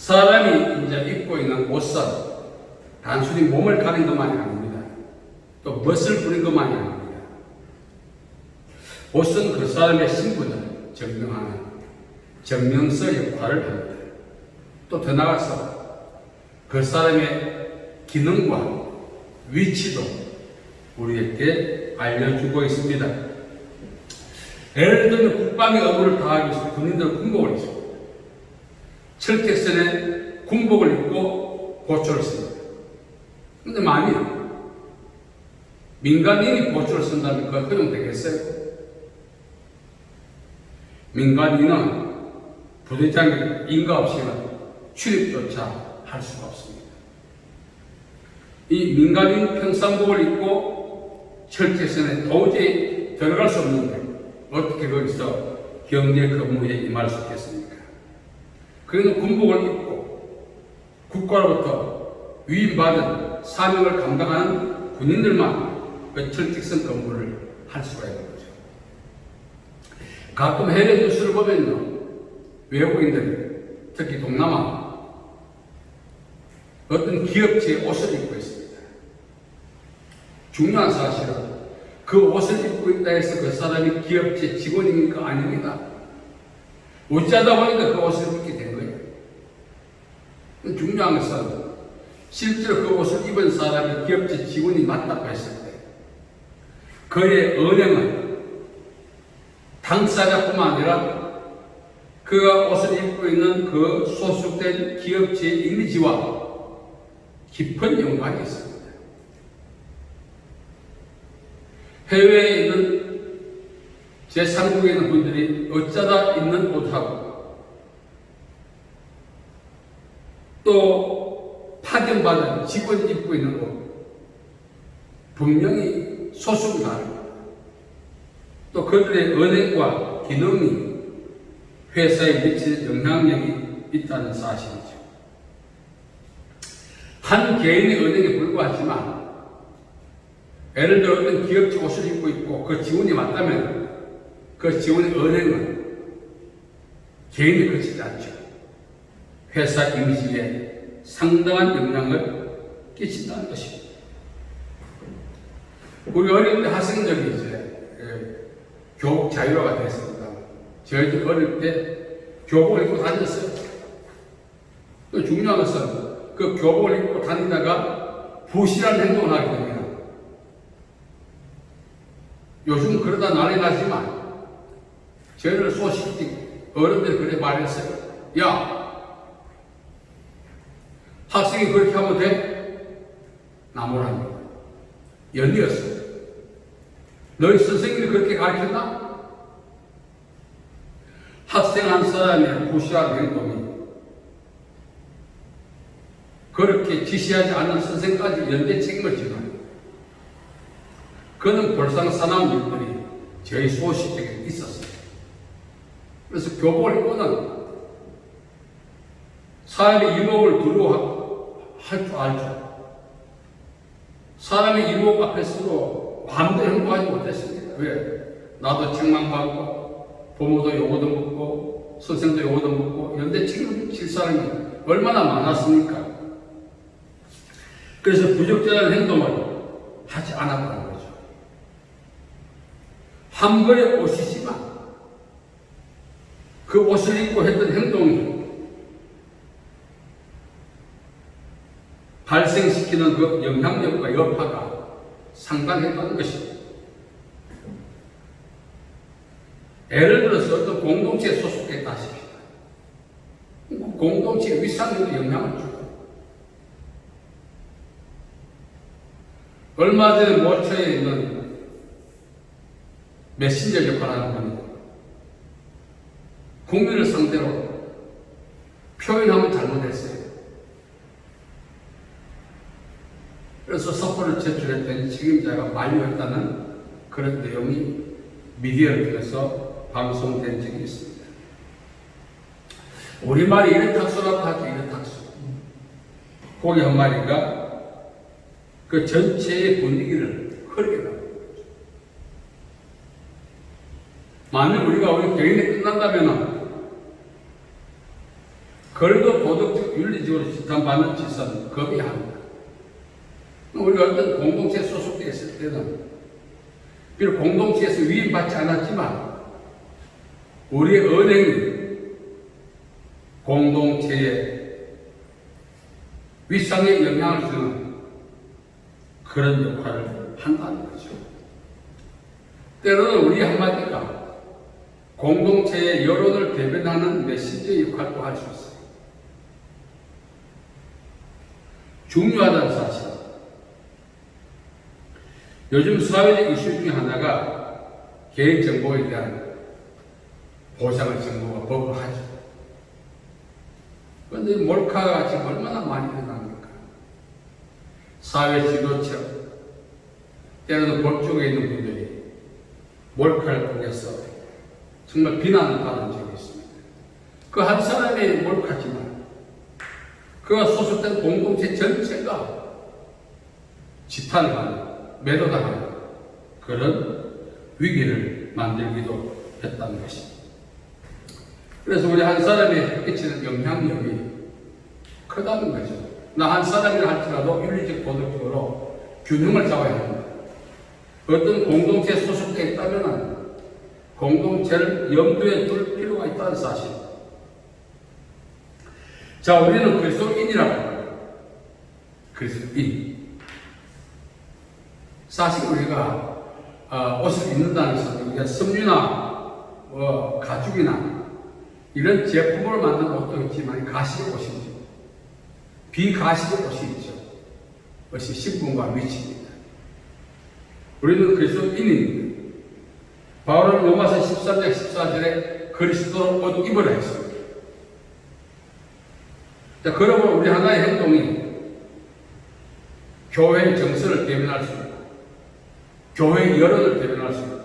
사람이 이제 입고 있는 옷은 단순히 몸을 가린 것만이 아닙니다. 또 멋을 부린 것만이 아닙니다. 옷은 그 사람의 신분을 증명하는 증명서 역할을 합니다. 또 더 나아가서 그 사람의 기능과 위치도 우리에게 알려주고 있습니다. 예를 들면 국방의 의무를 다하기 위해서 군인들은 군복을 입습니다. 철책선에 군복을 입고 보초를 씁니다. 그런데 만일 민간인이 보초를 쓴다면 그거 허용되겠어요? 민간인은 부대장이 인가 없이는 출입조차 할 수가 없습니다. 이 민간인 평상복을 입고 철책선에 도저히 들어갈 수 없는데 어떻게 거기서 경계 근무에 임할 수 있겠습니까? 그래도 군복을 입고 국가로부터 위임받은 사명을 감당하는 군인들만 그 철책선 근무를 할 수가 있는 거죠. 가끔 해외 뉴스를 보면요, 외국인들이 특히 동남아 어떤 기업체의 옷을 입고 있습니다. 중요한 사실은 그 옷을 입고 있다 해서 그 사람이 기업체 직원입니까? 아닙니다. 어쩌다 보니까 그 옷을 입게 된 거예요. 중요한 것은 실제로 그 옷을 입은 사람이 기업체 직원이 맞다고 했을 때 그의 언행은 당사자뿐만 아니라 그가 옷을 입고 있는 그 소속된 기업체의 이미지와 깊은 연관이 있습니다. 해외에 있는 제3국에 있는 분들이 어쩌다 입는 옷하고 또 파견받은 직원이 입고 있는 옷, 분명히 소속이 다릅니다. 또 그들의 언행과 기능이 회사에 미치는 영향력이 있다는 사실이죠. 한 개인의 언행에 불과하지만 예를 들어 어떤 기업체 옷을 입고 있고 그 직원이 맞다면 그 직원의 언행은 개인에 그치지 않죠. 회사 이미지에 상당한 영향을 끼친다는 것입니다. 우리 어릴 때 학생들이 이제 교복 자유화가 됐습니다. 저희들 어릴 때 교복을 입고 다녔어요. 또 중요한 것은 그 교복을 입고 다니다가 부실한 행동을 하게 됩니다. 요즘 그러다 난리 나지만 저희를 소식지 어른들이 그렇게 말했어요. 야, 학생이 그렇게 하면 돼? 나무랍니다. 연이었어요. 너희 선생님이 그렇게 가르쳤나? 학생 한 사람의 부실한 행동이 그렇게 지시하지 않는 선생까지 연대 책임을 지는 그는 볼상사나운 일들이 저희 소식에 있었어요. 그래서 교복을 입고는 사람의 이목을 두려워할 줄 알죠. 사람의 이목 앞에서도 마음대로 행동하지 못했습니다. 왜? 나도 책망받고 부모도 요거도 묻고 선생도 요거도 묻고 연대 책임을 질 사람이 얼마나 많았습니까? 그래서 부적절한 행동을 하지 않았다는 거죠. 한 벌의 옷이지만 그 옷을 입고 했던 행동이 발생시키는 그 영향력과 여파가 상당했다는 것입니다. 예를 들어서 어떤 공동체에 소속했다 하십시다. 공동체의 위상에도 영향을 주고 얼마 전에 모처에 있는 메신저 역할을 하는 분이 국민을 상대로 표현하면 잘못했어요. 그래서 서포를 제출했더니 책임자가 만류했다는 그런 내용이 미디어를 통해서 방송된 적이 있습니다. 우리말이 이래탁소라고 하죠. 이래탁소. 고기 한 마리가 그 전체의 분위기를 흐르게 합니다. 만일 우리가 우리 개인이 끝난다면 그래도 도덕적, 윤리적으로 지탄받는 짓은 겁이 합니다. 우리가 어떤 공동체에 소속되어 있을 때는 비록 공동체에서 위임받지 않았지만 우리의 언행이 공동체에 윗상에 영향을 주는 그런 역할을 한다는 거죠. 때로는 우리 한마디가 공동체의 여론을 대변하는 메시지 역할도 할 수 있어요. 중요하다는 사실. 요즘 사회적 이슈 중에 하나가 개인정보에 대한 보상을 정부가 법화하죠. 그런데 몰카가 지금 얼마나 많이 일어납니까? 사회 지도층, 때로는 법 쪽에 있는 분들이 몰카를 통해서 정말 비난을 받은 적이 있습니다. 그 한 사람이 몰카지만 그가 소속된 공동체 전체가 지탄을 하는, 매도당하는 그런 위기를 만들기도 했다는 것입니다. 그래서 우리 한 사람이 끼치는 영향력이 크다는 거죠. 나 한 사람이라 할지라도 윤리적, 도덕적으로 균형을 잡아야 합니다. 어떤 공동체에 소속되어 있다면 공동체를 염두에 둘 필요가 있다는 사실. 자, 우리는 그리스도인이라고 합니다. 그리스도인. 사실 우리가 옷을 입는다는 것은 우리가 섬유나 가죽이나 이런 제품으로 만든 옷도 있지만 가식의 옷이죠. 비가식의 옷이 있죠. 그것이 신분과 위치입니다. 우리는 그리스도인입니다. 바울은 로마서 13장 14절에 그리스도로 옷 입으라 했습니다. 자, 그러면 우리 하나의 행동이 교회의 정서를 대변할 수 있고 교회의 여론을 대변할 수 있고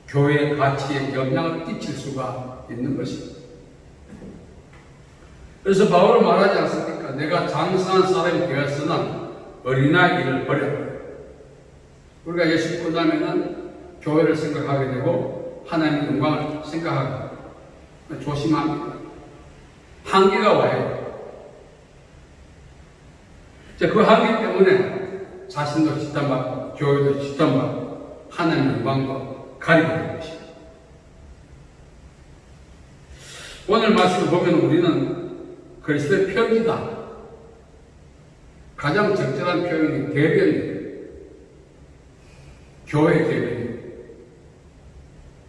교회의 가치에 영향을 끼칠 수가 있는 것입니다. 그래서 바울은 말하지 않습니까? 내가 장성한 사람이 되었으나 어린아이를 버렸다. 우리가 예수 끝나면은 교회를 생각하게 되고 하나님의 영광을 생각하게 됩니다. 조심합니다. 한계가 와요. 그 한계 때문에 자신도 지탄받고 교회도 지탄받고 하나님의 영광도 가리게 되는 것입니다. 오늘 말씀을 보면 우리는 그리스도의 편이다. 가장 적절한 표현이 대변이에요. 교회의 대변이에요.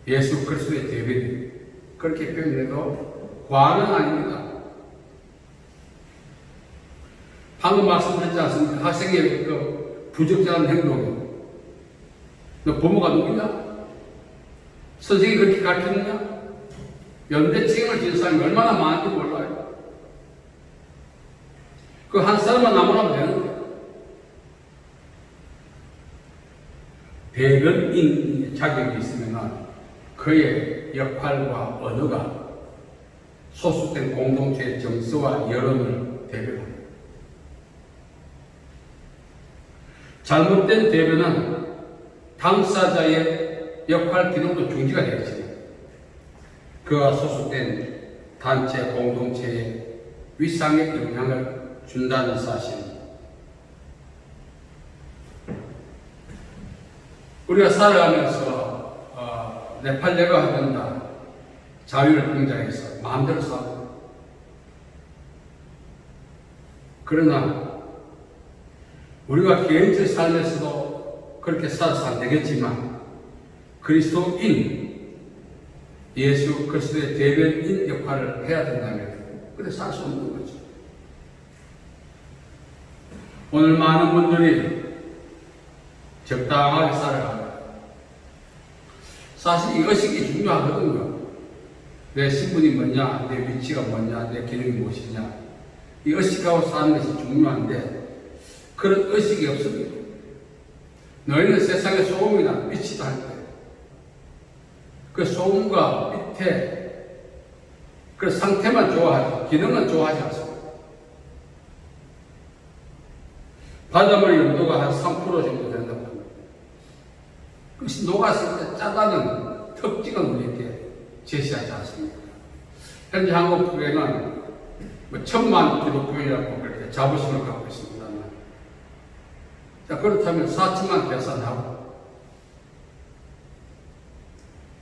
예수 그리스도의 대변이에요. 그렇게 표현해도 과언은 아닙니다. 방금 말씀드렸지 않습니까? 학생의 그 부적절한 행동. 너 부모가 누구냐? 선생님이 그렇게 가르쳤느냐? 연대 책임을 지는 사람이 얼마나 많은지 몰라요. 그 한 사람만 나무라면 되는데. 대변인 자격이 있으면 그의 역할과 언어가 소속된 공동체의 정서와 여론을 대변합니다. 잘못된 대변은 당사자의 역할 기능도 중지가 되겠지만 그가 소속된 단체, 공동체의 위상에 영향을 준다는 사실. 우리가 살아가면서 내 팔 내가 한다. 자유를 긍정해서 마음대로 살고. 그러나 우리가 개인적 삶에서도 그렇게 살아서 안 되겠지만 그리스도인, 예수 그리스도의 대변인 역할을 해야 된다면 그래 살 수 없는 거죠. 오늘 많은 분들이 적당하게 살아갑니다. 사실 이 의식이 중요하거든요. 내 신분이 뭐냐, 내 위치가 뭐냐, 내 기능이 무엇이냐. 이 의식하고 사는 것이 중요한데 그런 의식이 없습니다. 너희는 세상의 소음이나 빛이다 할 때 그 소음과 빛의 그 상태만 좋아하지 기능은 좋아하지 않습니다. 바닷물 염도가 한 3% 정도 된다고 합니다. 그것이 녹았을 때 짜다는 특징은 우리에게 제시하지 않습니다. 현재 한국 교회는 뭐 1000만 기독교인이라고 그렇게 자부심을 갖고 있습니다만, 자, 그렇다면 4천만 계산하고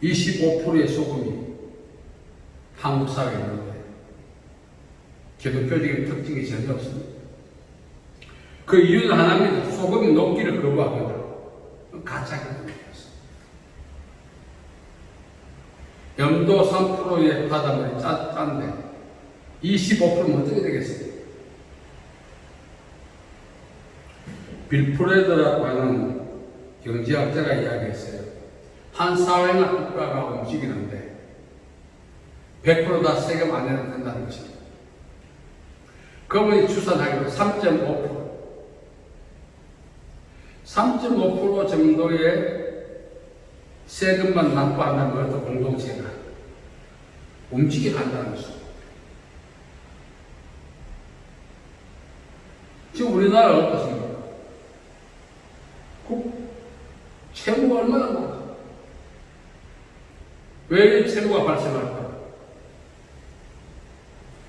25%의 소금이 한국 사회에 있는데 기독교적인 특징이 전혀 없습니다. 그 이유는 하나입니다. 소금이 녹기를 거부하거나 가짜거든요. 염도 3%의 바닷물이 짠데 25%면 어떻게 되겠어요? 빌프레드라고 하는 경제학자가 이야기했어요. 한 사회나 국가가 움직이는데 100%다 세금 안 내도 된다는 것입니다. 그분이 추산하기로 3.5% 정도의 세금만 납부한다면 어떤 공동체가 움직여 간다는 것입니다. 지금 우리나라 어떻습니까? 채무가 얼마나 많아? 왜 채무가 발생할까?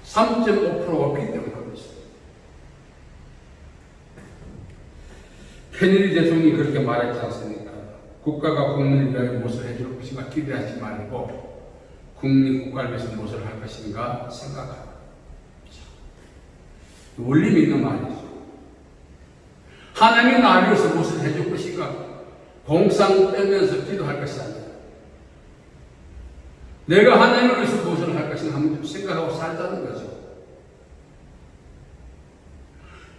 3.5%가 없기 때문에 그런 것입니다. 케네디 대통령이 그렇게 말했지 않습니까? 국가가 국민을 위하여 무엇을 해줄 것인가 기대하지 말고 국민이 국가를 위해서 무엇을 할 것인가 생각하라. 원리 있는 말이죠. 하나님이 나를 위해서 무엇을 해줄 것인가 공상 떨면서 기도할 것이 아니라 내가 하나님을 위해서 무엇을 할 것인가 한번 생각하고 살자는 거죠.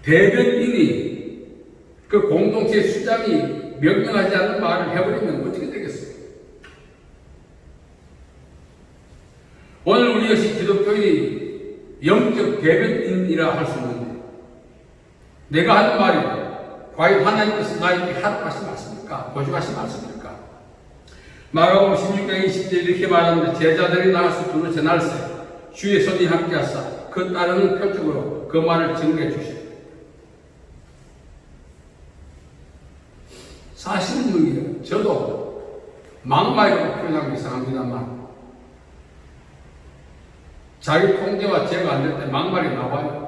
대변인이 그 공동체 수장이 명령하지 않는 말을 해버리면 어떻게 되겠어요? 오늘 우리 역시 기독교인이 영적 대변인이라 할 수 있는데 내가 하는 말이 과연 하나님께서 나에게 하라고 하신 말씀입니까? 보증하신 말씀입니까? 마가복음 16장 20절 이렇게 말하는데 제자들이 나가서 두루 전할세 주의 손이 함께하사 그 따르는 표적으로 그 말을 증거해 주시오. 사실은 저도 막말이라고 표현하기 이상합니다만 자기 통제와 제가 안 될 때 막말이 나와요.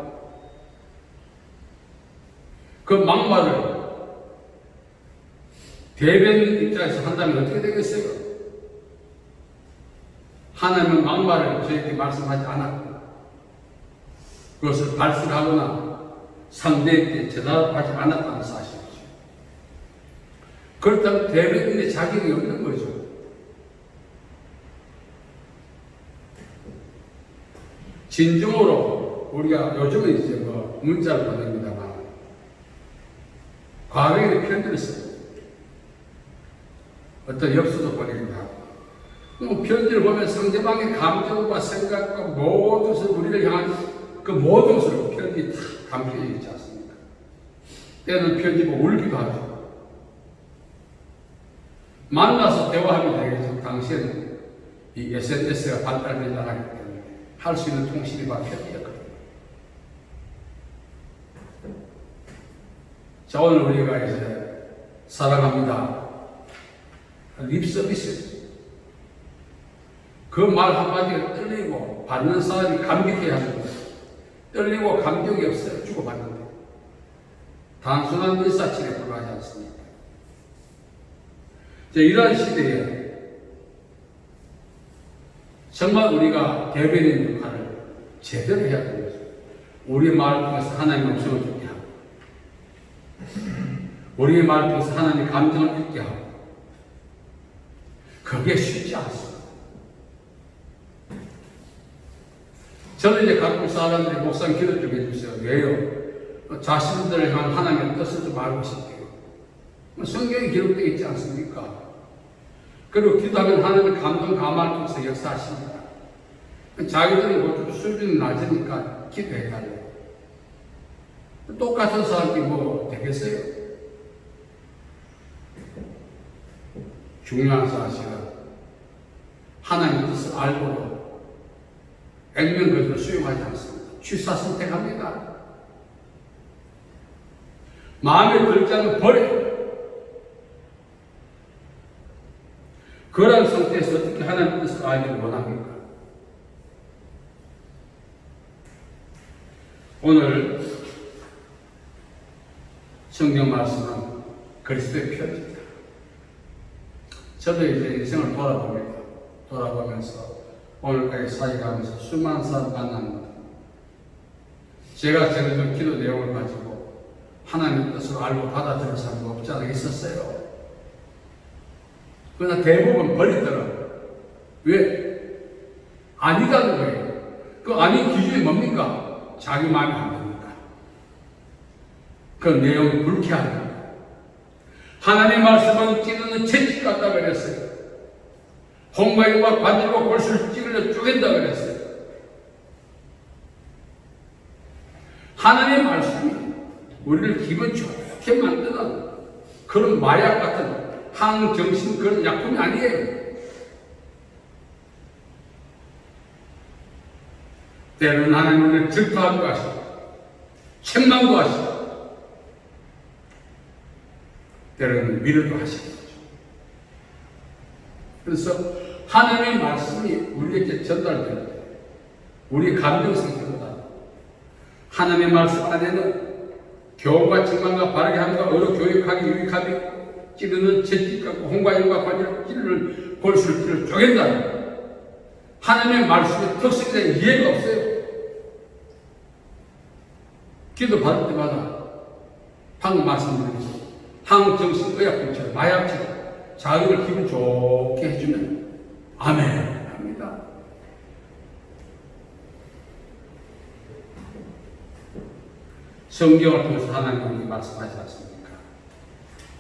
그 막말을 대변인 입장에서 한다면 어떻게 되겠어요? 하나님은 막말을 저에게 말씀하지 않았고 그것을 발설하거나 상대에게 대답하지 않았다는 사실이죠. 그렇다면 대변인의 자격이 없는 거죠. 진정으로 우리가 요즘은 이제 문자를 보냅니다만 과거에는 편지를 써요. 어떤 엽서도 보내기도 하고 편지를 보면 상대방의 감정과 생각과 모든 것을 우리를 향한 그 모든 것을 편지에 다 담겨 있지 않습니까? 때는 편지 보고 울기도 하죠. 만나서 대화하면 되겠죠. 당시에는 이 SNS가 발달되지 않았기 때문에 할 수 있는 통신이 바로 편지였거든요. 자, 오늘 우리가 이제 사랑합니다. 립서비스. 그 말 한마디가 떨리고 받는 사람이 감격해야 합니다. 떨리고 감격이 없어요. 주고받는데. 단순한 일사치레에 불과하지 않습니까? 이러한 시대에 정말 우리가 대변인 역할을 제대로 해야 되는 거죠. 우리의 말을 통해서 하나님의 음성을 듣게 하고 우리의 말을 통해서 하나님의 감정을 읽게 하고 그게 쉽지 않습니다. 저는 이제 가끔 사람들이 목사님 기도 좀 해주세요. 왜요? 자신들을 향한 하나님의 뜻을 좀 알고 싶대요. 성경에 기록되어 있지 않습니까? 그리고 기도하면 하나님의 감동 감화를 통해서 역사하십니다. 자기들은 뭐 수준이 낮으니까 기도해달래요. 똑같은 사람이 뭐 되겠어요? 중요한 사실은 하나님의 뜻을 알고도 액면 그것을 수용하지 않습니다. 취사 선택합니다. 마음에 들지 않으면 버려요. 그런 상태에서 어떻게 하나님의 뜻을 알기를 원합니까? 오늘 성경 말씀은 그리스도의 피입니다. 저도 이제 인생을 돌아보면서 오늘까지 살아가면서 수많은 사람 만납니다. 제가 전해준 기도 내용을 가지고 하나님의 뜻을 알고 받아들일 사람이 없지 않아 있었어요. 그러나 대부분 버리더라고요. 왜? 아니다는 거예요. 그 아닌 기준이 뭡니까? 자기 마음에 안 듭니까? 그 내용이 불쾌합니다. 하나님의 말씀은 찌르는 채찍 같다 그랬어요. 홍가위와 관절과 골수를 찌르려 쪼갠다 그랬어요. 하나님의 말씀이 우리를 기분 좋게 만드는 그런 마약 같은 항정신 그런 약품이 아니에요. 때로는 하나님을 질투하기도 하시고 책망도 하시고 때로는 위로도 하시는 거죠. 그래서 하나님의 말씀이 우리에게 전달될 때 우리 감정 상태보다 하나님의 말씀 안에는 교훈과 책망과 바르게 함과 어로 교육하기 유익함이 찌르는 채찍 같고 홍과인과 관절을 찌르는 골수를 찌르는 쪼갠다. 하나님의 말씀의 특성에 대한 이해가 없어요. 기도 받을 때마다 방금 말씀드린 항정신의약품처럼 마약처럼 자기를 기분 좋게 해주면 아멘 합니다. 성경을 통해서 하나님이 말씀하지 않습니까?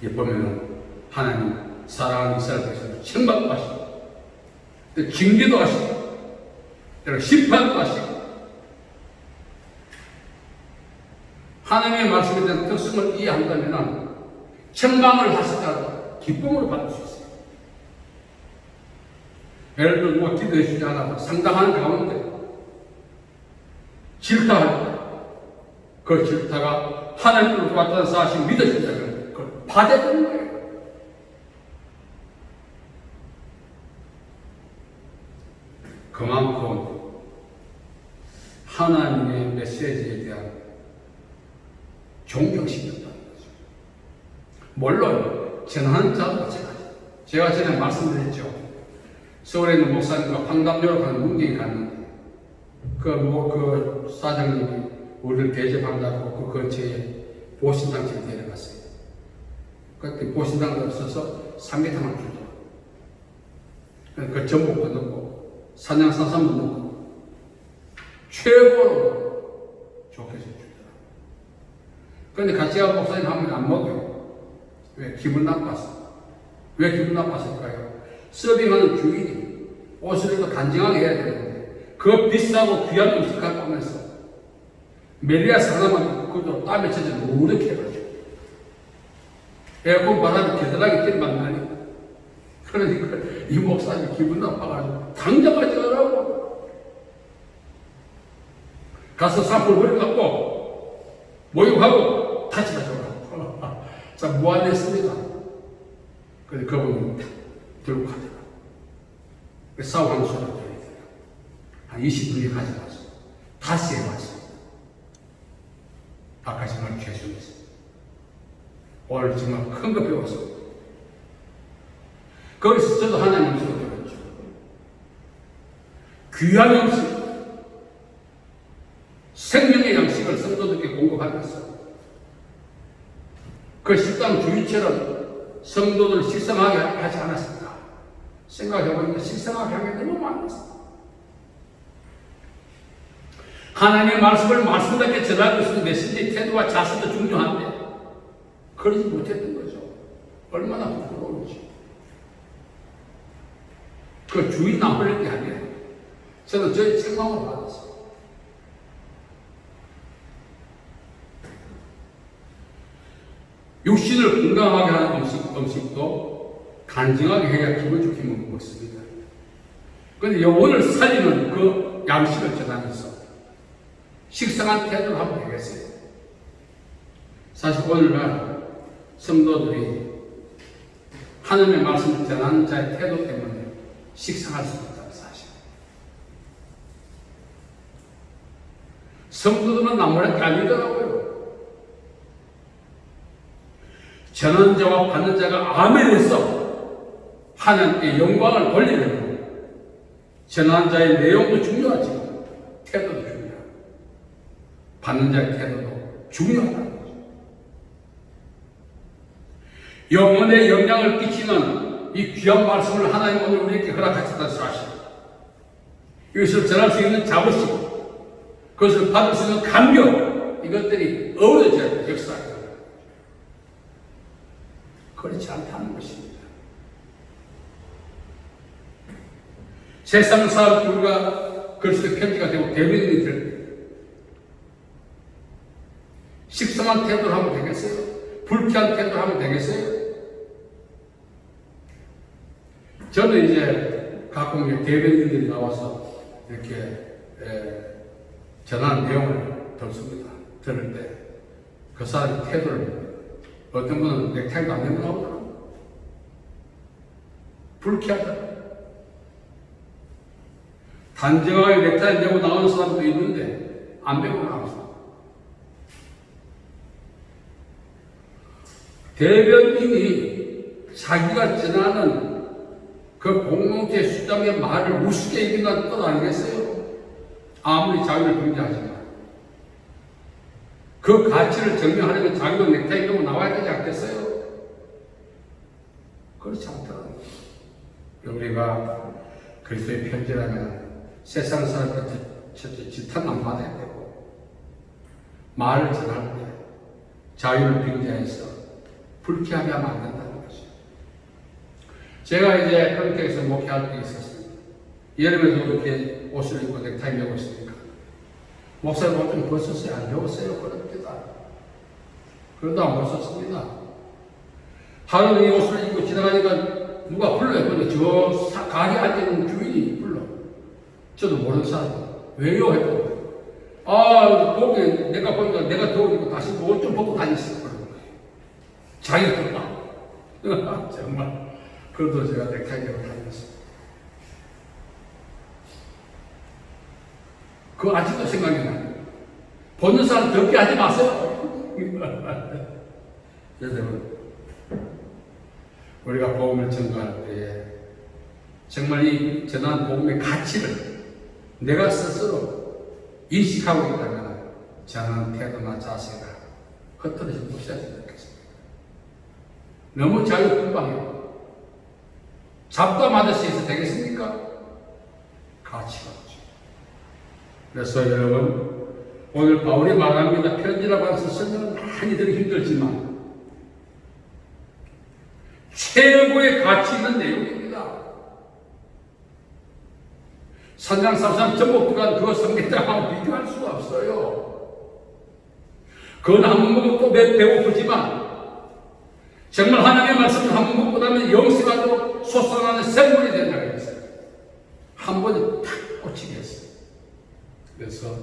이 보면은 하나님 사랑하는 이스라엘 백성을 책망도 하시고 징계도 하시고 심판도 하시고 하나님의 말씀에 대한 특성을 이해한다면 책망을 하시다가 기쁨으로 받을 수 있어요. 예를 들어 누가 기도해 주지 않아도 상당한 가운데 질타할 때 그 질타가 하나님으로부터 왔다는 사실이 믿어진다면 그걸 받아들이는 거예요. 그만큼 하나님의 메시지에 대한 존경심이 없다는 거죠. 물론 전하는 자도 마찬가지예요. 제가 전에 말씀드렸죠. 서울에 있는 목사님과 황담요로 가는 문경에 갔는데 그 사장님이 우리를 대접한다고 그 근처에 보신탕집에 데려갔어요. 그때 보신탕도 없어서 삼계탕을 주더라고요. 그 전복도 넣고 산양산삼도 넣고 최고로 좋게 해주더라고요. 그런데 같이 간 목사님 한 번 안 먹어요. 왜? 기분 나빴어. 왜 기분 나빴을까요? 서빙하는 주인이 옷을 더 간증하게 해야 되는데 그 비싸고 귀한 음식 갖고 오면서 메리아스 하나만 그것도 땀에 젖어 노랗게 해가지고 에어컨 바람이 겨드랑이 찔만 나니 그러니까 이 목사님 기분 나빠가지고 당장 가져가라고 가서 사포를 버려갖고 모욕하고 다시 가져가라고 자 무안했습니다. 그런데 그분이 들고 가더라고요. 싸우는 소리가 들리더라고요. 한 20분이 가져가서 다시 해봤어요. 아까 정말 죄송했어요. 오늘 정말 큰 거 배웠어요. 거기서 저도 하나님 소리 들었죠. 귀한 음식, 생명의 양식을 성도들께 공급하면서 그 식당 주인처럼 성도들 식상하게 하지 않았을까 생각해보니까 식상하게 하게 너무 많았어요. 하나님의 말씀을 말씀답게 전하고 있는 메시지의 태도와 자세도 중요한데 그러지 못했던 거죠. 얼마나 부끄러운지. 그 주인 안 걸릴 게 아니에요. 저는 저희 책망을 받았어요. 육신을 건강하게 하는 음식도 간증하게 해야 기분 좋게 먹고 있습니다. 그런데 영혼을 살리는 그 양식을 전하면서 식상한 태도를 하면 되겠어요. 사실 오늘날 성도들이 하나님의 말씀을 전하는 자의 태도 때문에 식상할 수 있다는 사실. 성도들은 나무랄 게 아니더라고요. 전하는 자와 받는 자가 아멘해서 하나님께 영광을 돌리는 전하는 자의 내용도 중요하지만 태도도 중요하고 받는 자의 태도도 중요하다는 거죠. 영혼에 영향을 끼치는 이 귀한 말씀을 하나님 오늘 우리에게 허락하셨다는 사실, 이것을 전할 수 있는 자부심, 그것을 받을 수 있는 감격, 이것들이 어우러져야 돼, 역사에. 그렇지 않다는 것입니다. 세상 사람 우리가 그리스도 편지가 되고 대변인이 될 때 식상한 태도를 하면 되겠어요? 불쾌한 태도를 하면 되겠어요? 저는 이제 가끔 대변인들이 나와서 이렇게 전하는 내용을 듣습니다. 들을 때 그 사람의 태도를 어떤 분은 넥타이도 안 메고 나오더라고요. 불쾌하더라고요. 단정하게 넥타이 메고 나오는 사람도 있는데 안 메고 나왔어. 대변인이 자기가 전하는 그 공동체 수장의 말을 우습게 이긴다는 뜻 아니겠어요? 아무리 자유를 경제하지만 그 가치를 증명하려면 자기도 넥타이 메고 나와야 되지 않겠어요? 그렇지 않더라고요. 우리가 그리스도의 편지라면 세상 사람한테 첫째 지탄 안 받아야 되고, 말을 전할 때 자유를 빙자해서 불쾌하게 하면 안 된다는 것이죠. 제가 이제 평택에서 목회할 때 있었습니다. 여름에도 이렇게 옷을 입고 넥타이 메고 있으니까 목사님 옷 좀 벗었어요? 안 배웠어요? 그럽니다. 그래도 안 벗었습니다. 하루는 이 옷을 입고 지나가니까 누가 불러요. 근데 저 가게 앉아있는 주인이 불러. 저도 모르는 사람. 왜요? 했고, 거기 내가 보니까 내가 더우니까 다시 옷 좀 벗고 다녔어. 그러는 거예요. 자기가 떴다. 정말. 그래도 제가 넥타이 메고 다녔어요. 그거 아직도 생각이 나요. 보는 사람 덥게 하지 마세요. 여러분, 우리가 복음을 전가할 때에 정말 이 전한 복음의 가치를 내가 스스로 인식하고 있다면 전하는 태도나 자세가 흩어지지 못해야 되겠습니다. 너무 자유분방해요. 잡담하듯이 해서 되겠습니까? 가치가 없죠. 그래서 여러분, 오늘 바울이 말합니다. 편지라고 해서 설명은 많이 들기 힘들지만 최고의 가치 있는 내용입니다. 선장사상 전복들과 그거 성경하고 비교할 수가 없어요. 그건 한 번 보고 또 배고프지만 정말 하나님의 말씀을 한 번 먹고 나면 영생하도록 솟아나는 생물이 된다고 했어요. 한 번에 탁 꽂히게 했어요. 그래서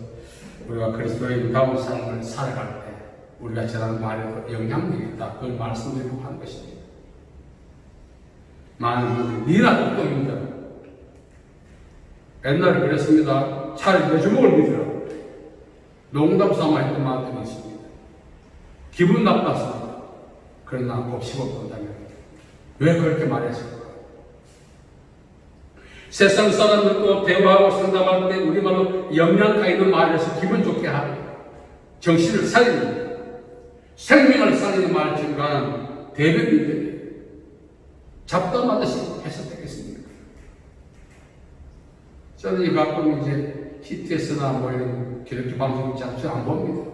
우리가 그리스도의 가운 삶을 살아갈 때 우리가 전하는 말에도 영향력이 있다. 그걸 말씀드리고 하는 것입니다. 많은 분들이 니나 똑똑입니다. 옛날에 그랬습니다. 차라리 내 주먹을 믿으라. 농담 삼아 했던 말들이 있습니다. 기분 나빴습니다. 그러나 곱씹어 본다면 왜 그렇게 말했을까? 세상 사람들과 대화하고 상담할 때 우리말로 영양가 있는 말을 해서 기분 좋게 하고 정신을 살리는, 생명을 살리는 말을 증가하는 대변인들이 잡담하듯이 해석되겠습니까? 저는 가끔 이제 TTS나 뭐 이런 기독교 방송 잡지 안 봅니다.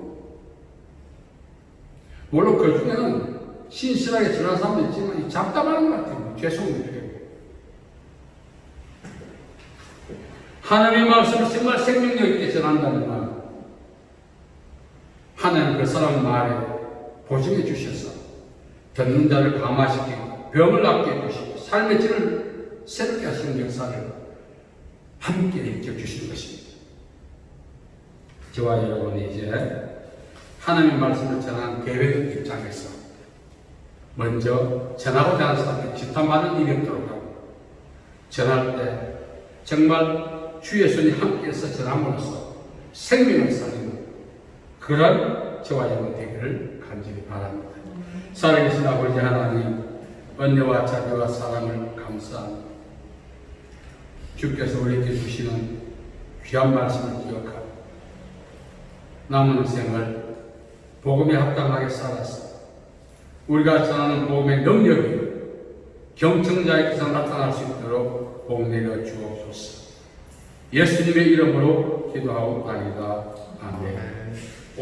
물론 그 중에는 신실하게 전하는 사람도 있지만 잡담하는 것 같아요. 죄송해요. 하나님의 말씀을 정말 생명력 있게 전한다면 하나님 그 사람 말에 보증해 주셔서 듣는 자를 감화시키고 병을 낫게 해주시고 삶의 질을 새롭게 하시는 역사를 함께 일으켜 주시는 것입니다. 저와 여러분이 이제 하나님의 말씀을 전하는 대외적 입장에서 먼저 전하고자 하는 사람이 지탄받는 일이 없도록 하고 전할 때 정말 주의 손이 함께해서 전함으로써 생명을 살리는 그런 저와 여러분 되기를 간절히 바랍니다. 살아계신 아버지 하나님, 은혜와 자비와 사랑을 감사합니다. 주께서 우리에게 주시는 귀한 말씀을 기억하고 남은 생을 복음에 합당하게 살아서 우리가 전하는 복음의 능력이 경청자에게서 나타날 수 있도록 복 내려 주옵소서. 예수님의 이름으로 기도하옵나이다. 아멘.